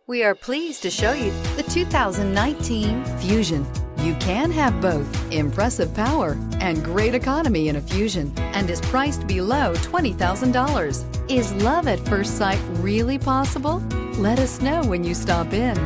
We are pleased to show you the 2019 Fusion. You can have both impressive power and great economy in a Fusion, and is priced below $20,000. Is love at first sight really possible? Let us know when you stop in.